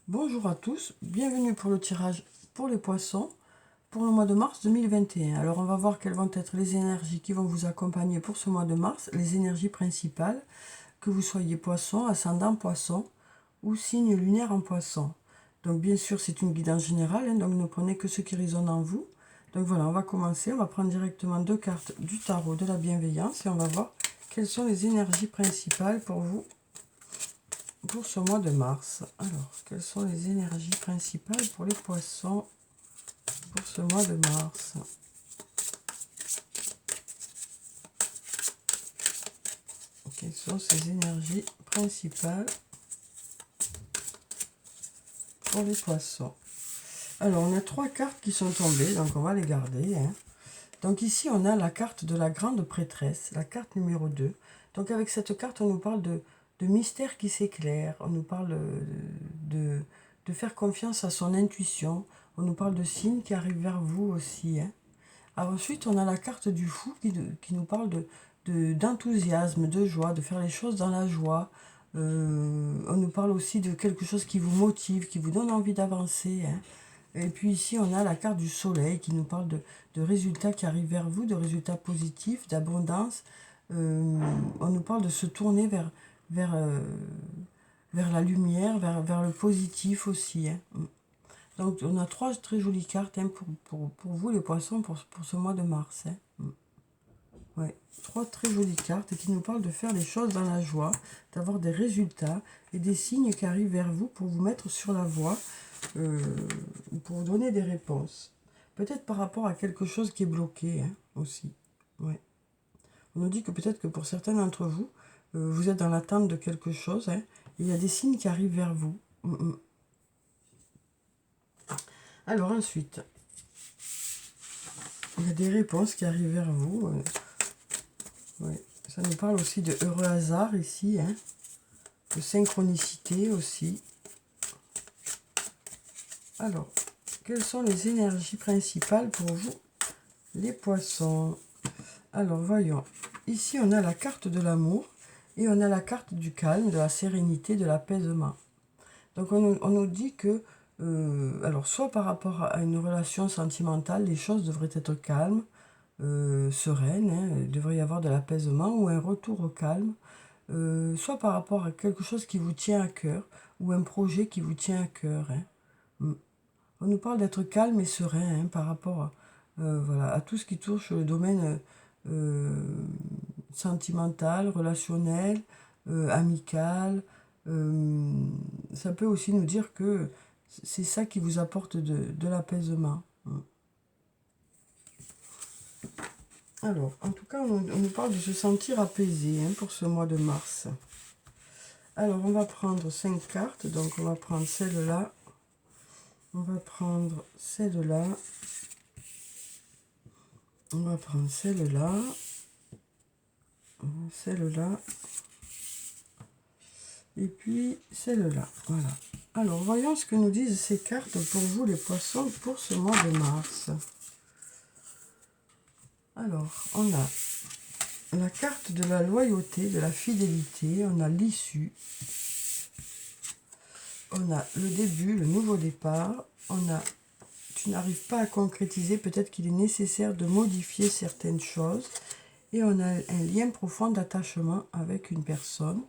Bonjour à tous, bienvenue pour le tirage pour les poissons pour le mois de mars 2021. Alors on va voir quelles vont être les énergies qui vont vous accompagner pour ce mois de mars, les énergies principales, que vous soyez poisson, ascendant poisson ou signe lunaire en poisson. Donc bien sûr c'est une guidance générale, donc ne prenez que ce qui résonne en vous. Donc voilà, on va commencer, on va prendre directement deux cartes du tarot de la bienveillance et on va voir quelles sont les énergies principales pour vous pour ce mois de mars. Alors, quelles sont les énergies principales pour les poissons pour ce mois de mars? Quelles sont ces énergies principales pour les poissons? Alors, on a trois cartes qui sont tombées, donc on va les garder. Donc ici, on a la carte de la grande prêtresse, la carte numéro 2. Donc avec cette carte, on nous parle de mystère qui s'éclaire, on nous parle de faire confiance à son intuition, on nous parle de signes qui arrivent vers vous aussi. Alors ensuite, on a la carte du fou qui nous parle d'enthousiasme, de joie, de faire les choses dans la joie. On nous parle aussi de quelque chose qui vous motive, qui vous donne envie d'avancer. Et puis ici, on a la carte du soleil qui nous parle de résultats qui arrivent vers vous, de résultats positifs, d'abondance. On nous parle de se tourner vers la lumière, vers le positif aussi. Donc, on a trois très jolies cartes pour vous, les poissons, pour ce mois de mars. Ouais, trois très jolies cartes qui nous parlent de faire les choses dans la joie, d'avoir des résultats et des signes qui arrivent vers vous pour vous mettre sur la voie, pour vous donner des réponses. Peut-être par rapport à quelque chose qui est bloqué aussi. Ouais. On nous dit que peut-être que pour certains d'entre vous, vous êtes dans l'attente de quelque chose. Il y a des signes qui arrivent vers vous. Alors ensuite, il y a des réponses qui arrivent vers vous. Ouais. Ça nous parle aussi de heureux hasard ici, de synchronicité aussi. Alors, quelles sont les énergies principales pour vous, les poissons? Alors, voyons. Ici, on a la carte de l'amour et on a la carte du calme, de la sérénité, de l'apaisement. Donc, on nous dit que, alors, soit par rapport à une relation sentimentale, les choses devraient être calmes, sereines, il devrait y avoir de l'apaisement ou un retour au calme, soit par rapport à quelque chose qui vous tient à cœur ou un projet qui vous tient à cœur. On nous parle d'être calme et serein par rapport voilà, à tout ce qui touche le domaine sentimental, relationnel, amical. Ça peut aussi nous dire que c'est ça qui vous apporte de l'apaisement. Alors, en tout cas, on nous parle de se sentir apaisé pour ce mois de mars. Alors, on va prendre 5 cartes. Donc, on va prendre celle-là. On va prendre celle-là. On va prendre celle-là. Celle-là. Et puis celle-là. Voilà. Alors, voyons ce que nous disent ces cartes pour vous, les poissons, pour ce mois de mars. Alors, on a la carte de la loyauté, de la fidélité. On a l'issue. On a le début, le nouveau départ. On a, tu n'arrives pas à concrétiser, peut-être qu'il est nécessaire de modifier certaines choses. Et on a un lien profond d'attachement avec une personne.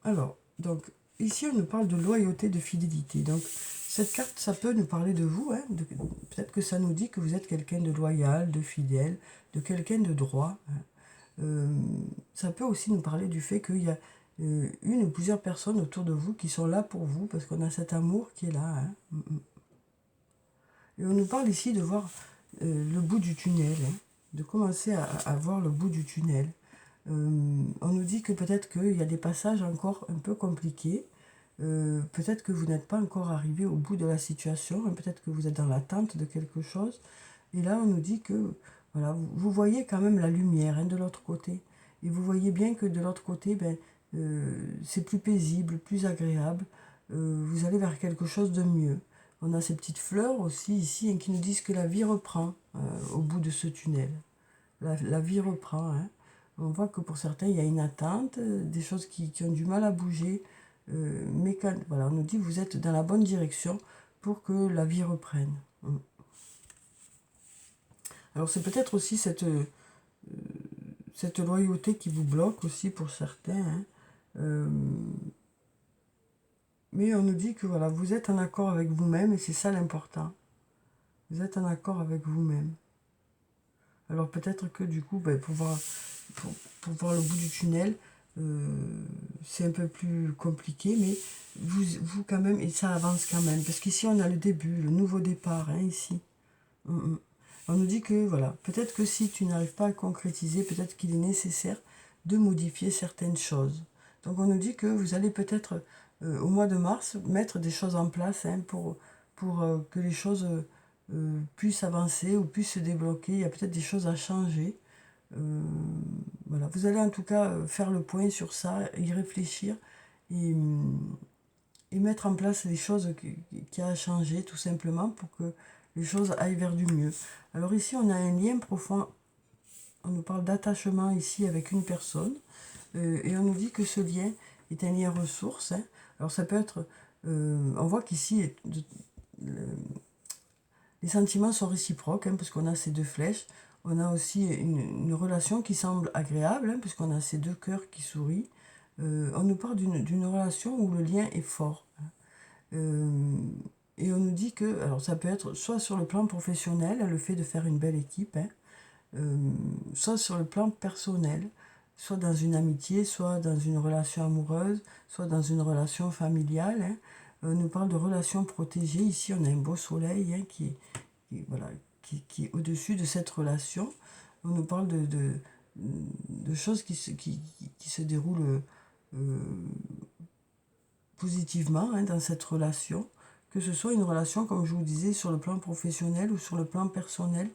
Alors, donc, ici, on nous parle de loyauté, de fidélité. Donc, cette carte, ça peut nous parler de vous. Peut-être que ça nous dit que vous êtes quelqu'un de loyal, de fidèle, de quelqu'un de droit. Ça peut aussi nous parler du fait qu'il y a une ou plusieurs personnes autour de vous qui sont là pour vous, parce qu'on a cet amour qui est là. Et on nous parle ici de voir le bout du tunnel, de commencer à voir le bout du tunnel. On nous dit que peut-être qu'il y a des passages encore un peu compliqués. Peut-être que vous n'êtes pas encore arrivé au bout de la situation. Peut-être que vous êtes dans l'attente de quelque chose. Et là, on nous dit que voilà, vous voyez quand même la lumière de l'autre côté. Et vous voyez bien que de l'autre côté, c'est plus paisible, plus agréable. Vous allez vers quelque chose de mieux. On a ces petites fleurs aussi ici qui nous disent que la vie reprend au bout de ce tunnel. La vie reprend. On voit que pour certains, il y a une attente, des choses qui ont du mal à bouger. voilà, on nous dit que vous êtes dans la bonne direction pour que la vie reprenne. Alors c'est peut-être aussi cette loyauté qui vous bloque aussi pour certains. Hein. Mais on nous dit que voilà, vous êtes en accord avec vous-même et c'est ça l'important. Vous êtes en accord avec vous-même. Alors peut-être que du coup, ben, pour voir le bout du tunnel, c'est un peu plus compliqué, mais vous quand même, et ça avance quand même. Parce qu'ici, on a le début, le nouveau départ, hein, ici. On nous dit que, voilà, peut-être que si tu n'arrives pas à concrétiser, peut-être qu'il est nécessaire de modifier certaines choses. Donc on nous dit que vous allez peut-être, au mois de mars, mettre des choses en place hein, pour que les choses puissent avancer ou puissent se débloquer. Il y a peut-être des choses à changer. Voilà. Vous allez en tout cas faire le point sur ça, y réfléchir et mettre en place les choses qui a à changer tout simplement pour que les choses aillent vers du mieux. Alors ici, on a un lien profond. On nous parle d'attachement ici avec une personne. Et on nous dit que ce lien est un lien ressource. Hein. Alors ça peut être... on voit qu'ici, les sentiments sont réciproques, hein, parce qu'on a ces deux flèches. On a aussi une relation qui semble agréable, hein, puisqu'on a ces deux cœurs qui sourient. On nous parle d'une relation où le lien est fort. Hein. Et on nous dit que, alors ça peut être soit sur le plan professionnel, le fait de faire une belle équipe, hein, soit sur le plan personnel, soit dans une amitié, soit dans une relation amoureuse, soit dans une relation familiale. Hein. On nous parle de relations protégées. Ici, on a un beau soleil hein, voilà, qui est au-dessus de cette relation. On nous parle de choses qui se déroulent positivement hein, dans cette relation, que ce soit une relation, comme je vous disais, sur le plan professionnel ou sur le plan personnel.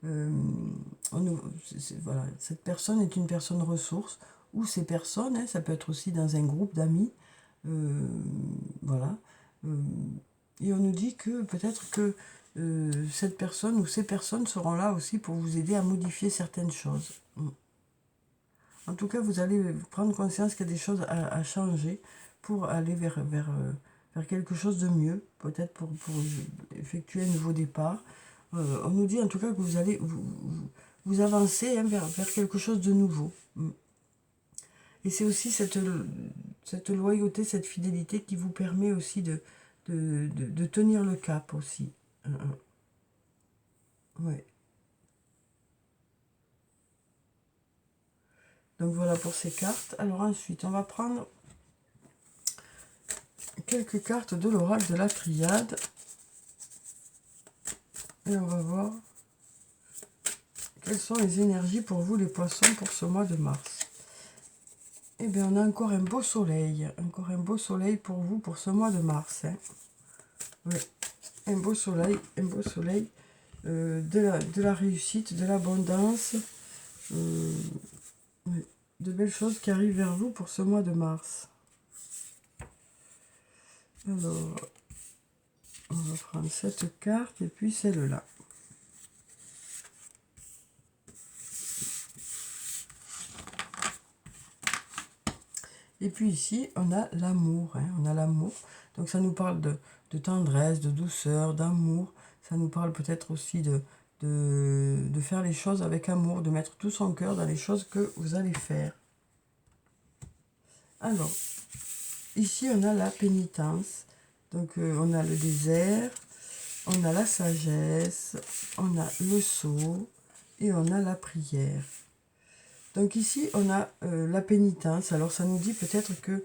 Voilà, cette personne est une personne ressource, ou ces personnes, hein, ça peut être aussi dans un groupe d'amis, voilà. Et on nous dit que peut-être que cette personne ou ces personnes seront là aussi pour vous aider à modifier certaines choses. En tout cas, vous allez prendre conscience qu'il y a des choses à changer pour aller vers quelque chose de mieux, peut-être pour effectuer un nouveau départ. On nous dit en tout cas que vous allez vous avancer hein, vers quelque chose de nouveau. Et c'est aussi cette loyauté, cette fidélité qui vous permet aussi de tenir le cap aussi. Ouais. Donc voilà pour ces cartes. Alors ensuite, on va prendre quelques cartes de l'oracle de la triade. Et on va voir quelles sont les énergies pour vous les poissons pour ce mois de mars. Eh bien, on a encore un beau soleil. Encore un beau soleil pour vous pour ce mois de mars. Hein. Oui, un beau soleil de la réussite, de l'abondance. Oui, de belles choses qui arrivent vers vous pour ce mois de mars. Alors, on va prendre cette carte et puis celle-là. Et puis ici, on a l'amour. Hein, on a l'amour. Donc ça nous parle de tendresse, de douceur, d'amour. Ça nous parle peut-être aussi de faire les choses avec amour, de mettre tout son cœur dans les choses que vous allez faire. Alors, ici, on a la pénitence. Donc, on a le désert, on a la sagesse, on a le sceau et on a la prière. Donc ici, on a la pénitence. Alors, ça nous dit peut-être que...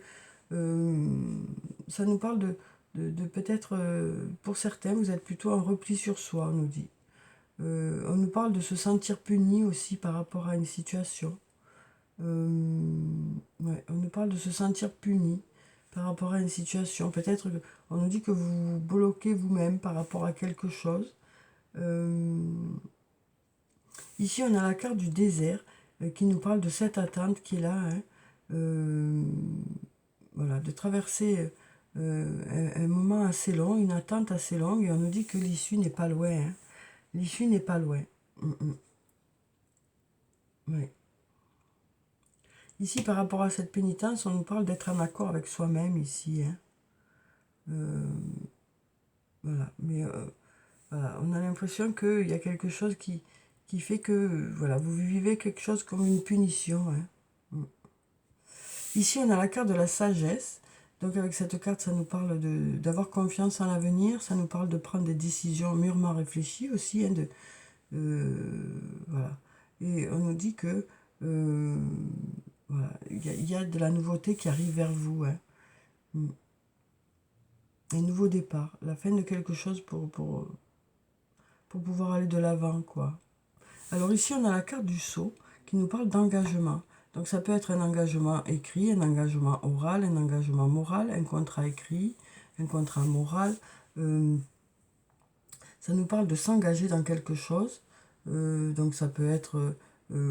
ça nous parle de peut-être... pour certains, vous êtes plutôt en repli sur soi, on nous dit. On nous parle de se sentir puni aussi par rapport à une situation. Ouais, on nous parle de se sentir puni par rapport à une situation. Peut-être qu'on nous dit que vous vous bloquez vous-même par rapport à quelque chose. Ici, on a la carte du désert qui nous parle de cette attente qui est là. Hein. Voilà, de traverser un moment assez long, une attente assez longue. Et on nous dit que l'issue n'est pas loin. Hein. L'issue n'est pas loin. Ouais. Ici, par rapport à cette pénitence, on nous parle d'être en accord avec soi-même ici. Hein. Voilà, mais voilà, on a l'impression qu'il y a quelque chose qui fait que voilà, vous vivez quelque chose comme une punition. Hein. Ici, on a la carte de la sagesse. Donc avec cette carte, ça nous parle d'avoir confiance en l'avenir, ça nous parle de prendre des décisions mûrement réfléchies aussi. Hein, voilà. Et on nous dit que voilà, il y a de la nouveauté qui arrive vers vous. Hein. Un nouveau départ, la fin de quelque chose pour pouvoir aller de l'avant, quoi. Alors ici, on a la carte du sceau qui nous parle d'engagement. Donc ça peut être un engagement écrit, un engagement oral, un engagement moral, un contrat écrit, un contrat moral. Ça nous parle de s'engager dans quelque chose. Donc ça peut être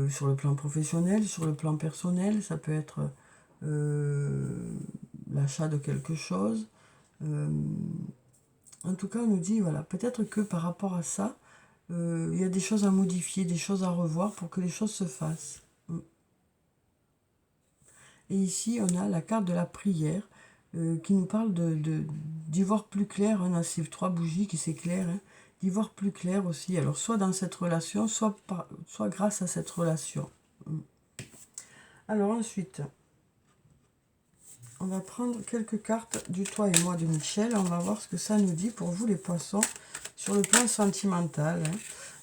sur le plan professionnel, sur le plan personnel, ça peut être l'achat de quelque chose. En tout cas, on nous dit, voilà, peut-être que par rapport à ça, il y a des choses à modifier, des choses à revoir pour que les choses se fassent. Et ici, on a la carte de la prière qui nous parle d'y voir plus clair. On a ces 3 bougies qui s'éclairent, hein, d'y voir plus clair aussi. Alors, soit dans cette relation, soit grâce à cette relation. Alors ensuite, on va prendre quelques cartes du Toi et moi de Michel. On va voir ce que ça nous dit pour vous les poissons sur le plan sentimental. Hein.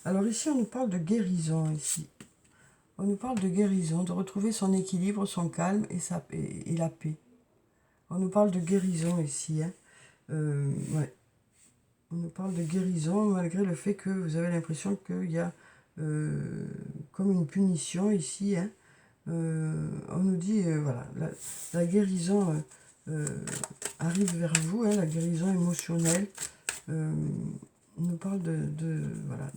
Alors ici, on nous parle de guérison. Ici, on nous parle de guérison, de retrouver son équilibre, son calme et la paix. On nous parle de guérison ici. Hein. Ouais. On nous parle de guérison malgré le fait que vous avez l'impression qu'il y a comme une punition ici. Hein. On nous dit, voilà, la guérison arrive vers vous, hein, la guérison émotionnelle. On nous parle voilà,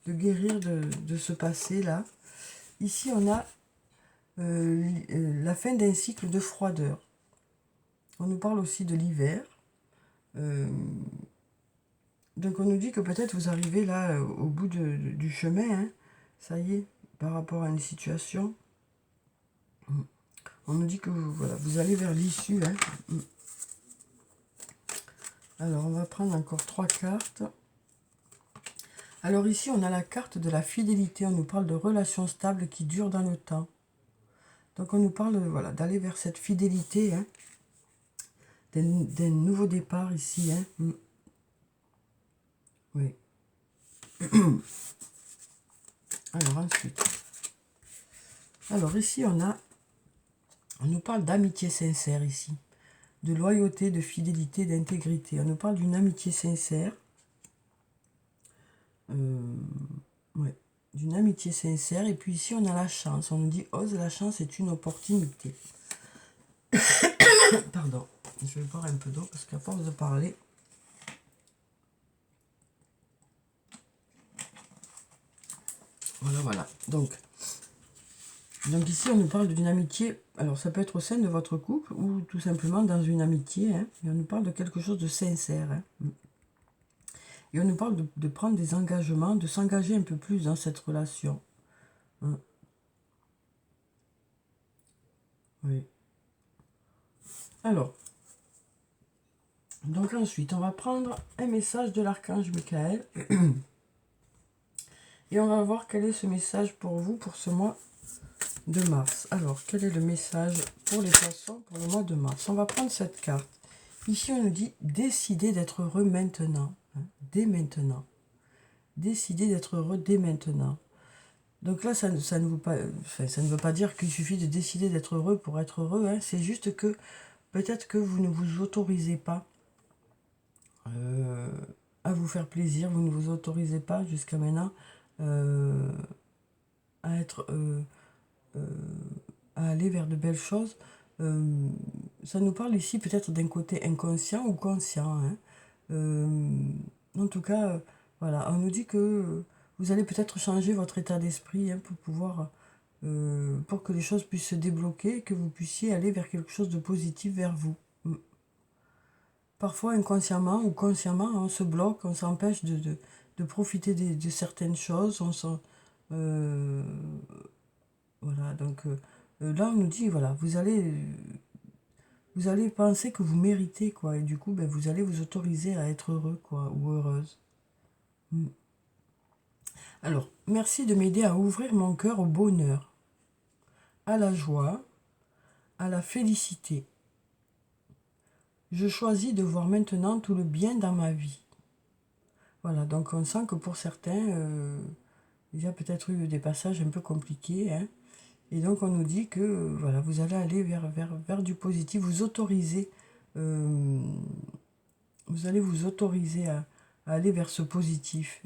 de guérir de ce passé-là. Ici, on a la fin d'un cycle de froideur. On nous parle aussi de l'hiver. Donc, on nous dit que peut-être vous arrivez là au bout du chemin. Hein, ça y est, par rapport à une situation. On nous dit que voilà, vous allez vers l'issue. Hein. Alors, on va prendre encore 3 cartes. Alors ici, on a la carte de la fidélité. On nous parle de relations stables qui durent dans le temps. Donc, on nous parle voilà, d'aller vers cette fidélité, hein, d'un nouveau départ ici. Hein. Oui. Alors, ensuite. Alors, ici, on nous parle d'amitié sincère ici. De loyauté, de fidélité, d'intégrité. On nous parle d'une amitié sincère. Ouais, d'une amitié sincère. Et puis ici, on a la chance. On nous dit, ose, la chance est une opportunité. Pardon, je vais boire un peu d'eau parce qu'à force de parler... Voilà. Donc ici, on nous parle d'une amitié. Alors, ça peut être au sein de votre couple ou tout simplement dans une amitié. Hein, et on nous parle de quelque chose de sincère. Hein. Et on nous parle de prendre des engagements, de s'engager un peu plus dans cette relation. Hein. Oui. Alors, donc ensuite, on va prendre un message de l'archange Michael. Et on va voir quel est ce message pour vous pour ce mois de mars. Alors, quel est le message pour les poissons pour le mois de mars? On va prendre cette carte. Ici, on nous dit « Décidez d'être heureux maintenant. Hein, dès maintenant. Décidez d'être heureux dès maintenant. » Donc là, ça ne veut pas dire qu'il suffit de décider d'être heureux pour être heureux. Hein. C'est juste que peut-être que vous ne vous autorisez pas à vous faire plaisir. Vous ne vous autorisez pas jusqu'à maintenant à être... à aller vers de belles choses. Ça nous parle ici peut-être d'un côté inconscient ou conscient. Hein. En tout cas, voilà, on nous dit que vous allez peut-être changer votre état d'esprit hein, pour pouvoir, pour que les choses puissent se débloquer, que vous puissiez aller vers quelque chose de positif vers vous. Parfois, inconsciemment ou consciemment, on se bloque, on s'empêche de profiter de certaines choses. Voilà, donc Là, on nous dit, voilà, vous allez penser que vous méritez, quoi. Et du coup, ben, vous allez vous autoriser à être heureux, quoi, ou heureuse. Mm. Alors, merci de m'aider à ouvrir mon cœur au bonheur, à la joie, à la félicité. Je choisis de voir maintenant tout le bien dans ma vie. Voilà, donc on sent que pour certains, il y a peut-être eu des passages un peu compliqués, hein. Et donc on nous dit que voilà, vous allez aller vers du positif, euh, vous allez vous autoriser à aller vers ce positif.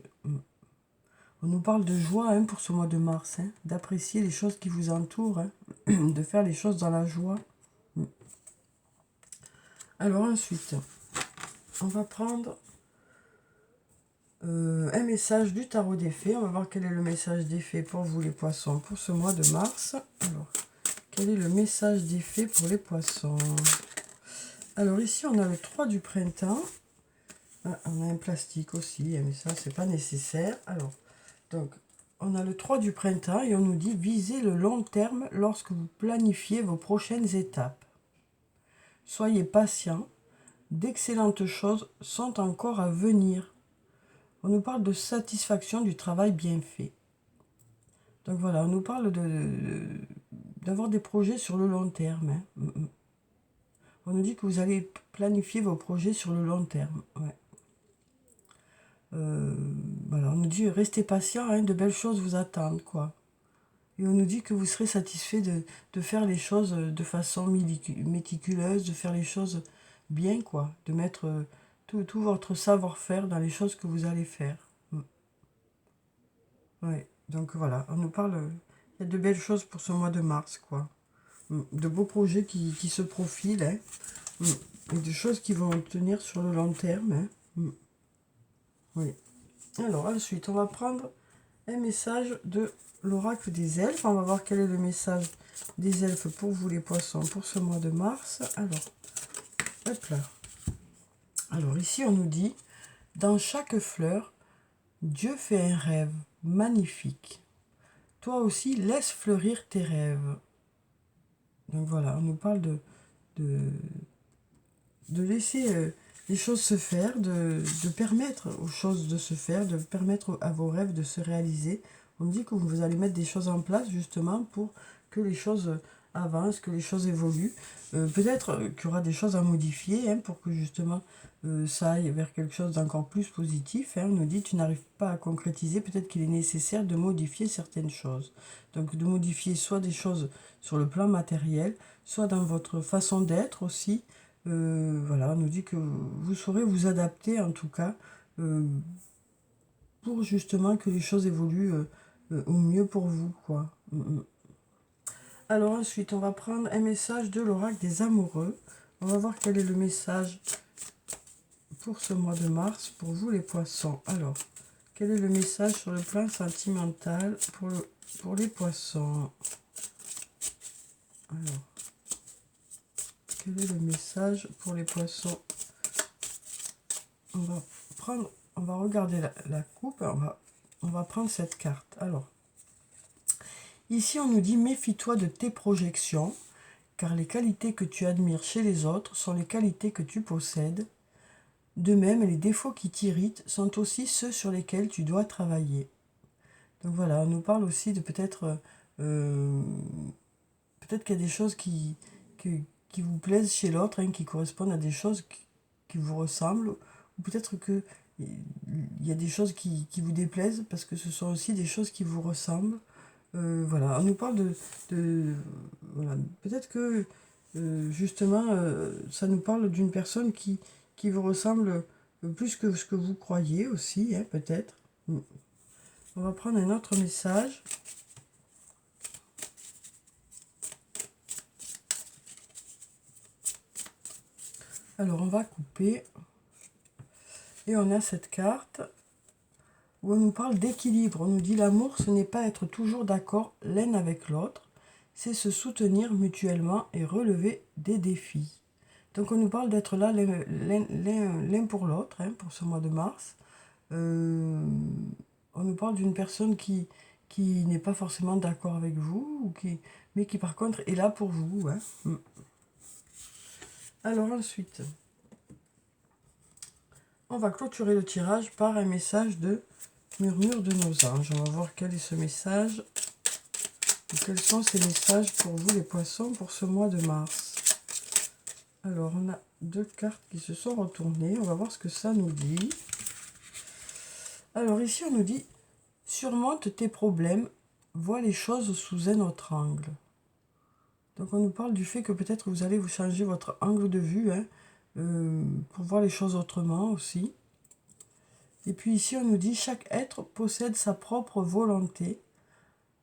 On nous parle de joie, hein, pour ce mois de mars, hein, d'apprécier les choses qui vous entourent, hein, de faire les choses dans la joie. Alors ensuite, on va prendre un message du tarot des fées. On va voir quel est le message des fées pour vous les poissons pour ce mois de mars. Alors, quel est le message des fées pour les poissons? Alors ici, on a le 3 du printemps. Ah, on a un plastique aussi, mais ça, c'est pas nécessaire. Alors, donc, on a le 3 du printemps et on nous dit « Visez le long terme lorsque vous planifiez vos prochaines étapes. Soyez patient, d'excellentes choses sont encore à venir. » On nous parle de satisfaction du travail bien fait. Donc voilà, on nous parle d'avoir des projets sur le long terme, hein. On nous dit que vous allez planifier vos projets sur le long terme. Ouais. Voilà, on nous dit restez patient, hein, de belles choses vous attendent, quoi. Et on nous dit que vous serez satisfait de faire les choses de façon méticuleuse, de faire les choses bien, quoi. De mettre tout votre savoir-faire dans les choses que vous allez faire. Ouais, donc voilà, on nous parle, il y a de belles choses pour ce mois de mars, quoi. De beaux projets qui se profilent, hein. Et des choses qui vont tenir sur le long terme, hein. Oui. Alors ensuite, on va prendre un message de l'oracle des elfes. On va voir quel est le message des elfes pour vous les poissons pour ce mois de mars. Alors, hop là. Alors ici, on nous dit, dans chaque fleur, Dieu fait un rêve magnifique. Toi aussi, laisse fleurir tes rêves. Donc voilà, on nous parle de, de laisser les choses se faire, de permettre aux choses de se faire, de permettre à vos rêves de se réaliser. On dit que vous allez mettre des choses en place justement pour que les choses avancent, que les choses évoluent. Peut-être qu'il y aura des choses à modifier, hein, pour que justement ça aille vers quelque chose d'encore plus positif, hein. On nous dit tu n'arrives pas à concrétiser, peut-être qu'il est nécessaire de modifier certaines choses. Donc de modifier soit des choses sur le plan matériel, soit dans votre façon d'être aussi. Voilà, on nous dit que vous saurez vous adapter en tout cas pour justement que les choses évoluent au mieux pour vous, quoi. Alors ensuite, on va prendre un message de l'oracle des amoureux. On va voir quel est le message pour ce mois de mars pour vous les poissons. Alors, quel est le message sur le plan sentimental pour les poissons? Alors, quel est le message pour les poissons? On va regarder la coupe, on va prendre cette carte. Alors, ici on nous dit méfie-toi de tes projections, car les qualités que tu admires chez les autres sont les qualités que tu possèdes. De même, les défauts qui t'irritent sont aussi ceux sur lesquels tu dois travailler. Donc voilà, on nous parle aussi de peut-être qu'il y a des choses qui vous plaisent chez l'autre, hein, qui correspondent à des choses qui vous ressemblent, ou peut-être que il y a des choses qui vous déplaisent parce que ce sont aussi des choses qui vous ressemblent. Voilà, on nous parle voilà, peut-être que justement ça nous parle d'une personne qui vous ressemble plus que ce que vous croyez aussi, hein, peut-être. On va prendre un autre message. Alors on va couper et on a cette carte où on nous parle d'équilibre. On nous dit l'amour, ce n'est pas être toujours d'accord l'un avec l'autre, c'est se soutenir mutuellement et relever des défis. Donc on nous parle d'être là l'un pour l'autre, hein, pour ce mois de mars. On nous parle d'une personne qui n'est pas forcément d'accord avec vous, mais mais qui par contre est là pour vous. Hein. Alors ensuite, on va clôturer le tirage par un message de murmure de nos anges. On va voir quel est ce message. Quels sont ces messages pour vous les poissons pour ce mois de mars? Alors on a 2 cartes qui se sont retournées. On va voir ce que ça nous dit. Alors ici on nous dit surmonte tes problèmes, vois les choses sous un autre angle. Donc on nous parle du fait que peut-être vous allez vous changer votre angle de vue, hein, pour voir les choses autrement aussi. Et puis ici on nous dit chaque être possède sa propre volonté.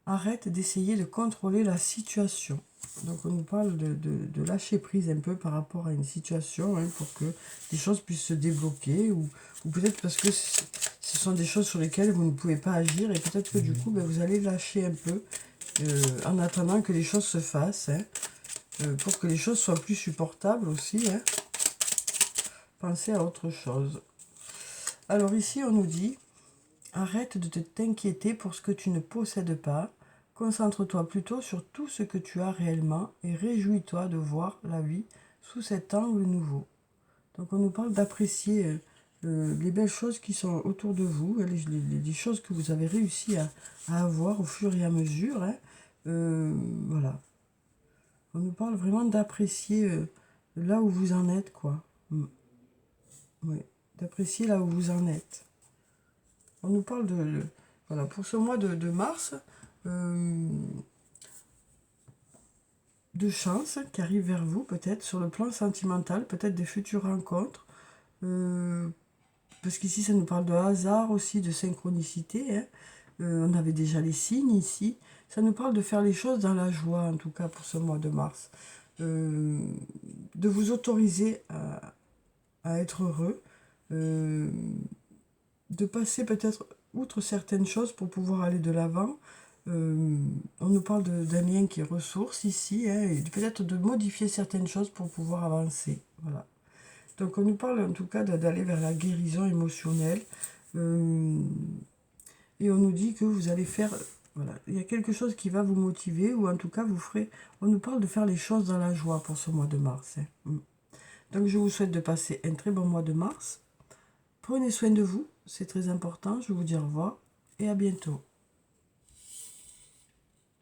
Arrête d'essayer de contrôler la situation. Donc on nous parle de lâcher prise un peu par rapport à une situation, hein, pour que des choses puissent se débloquer, ou peut-être parce que ce sont des choses sur lesquelles vous ne pouvez pas agir, et peut-être que du coup vous allez lâcher un peu en attendant que les choses se fassent, hein, pour que les choses soient plus supportables aussi. Hein. Pensez à autre chose. Alors ici on nous dit arrête de t'inquiéter pour ce que tu ne possèdes pas. Concentre-toi plutôt sur tout ce que tu as réellement et réjouis-toi de voir la vie sous cet angle nouveau. Donc on nous parle d'apprécier les belles choses qui sont autour de vous, les choses que vous avez réussi à avoir au fur et à mesure. Hein. Voilà. On nous parle vraiment d'apprécier là où vous en êtes, quoi. Oui, d'apprécier là où vous en êtes. On nous parle voilà, pour ce mois de mars, de chance qui arrive vers vous, peut-être sur le plan sentimental, peut-être des futures rencontres. Parce qu'ici, ça nous parle de hasard aussi, de synchronicité. Hein. On avait déjà les signes ici. Ça nous parle de faire les choses dans la joie, en tout cas pour ce mois de mars. De vous autoriser à être heureux. De passer peut-être outre certaines choses pour pouvoir aller de l'avant. On nous parle d'un lien qui est ressource ici, hein, et peut-être de modifier certaines choses pour pouvoir avancer. Voilà. Donc on nous parle en tout cas d'aller vers la guérison émotionnelle. Et on nous dit que vous allez faire... Voilà, il y a quelque chose qui va vous motiver, ou en tout cas vous ferez... On nous parle de faire les choses dans la joie pour ce mois de mars. Hein. Donc je vous souhaite de passer un très bon mois de mars. Prenez soin de vous, c'est très important. Je vous dis au revoir et à bientôt.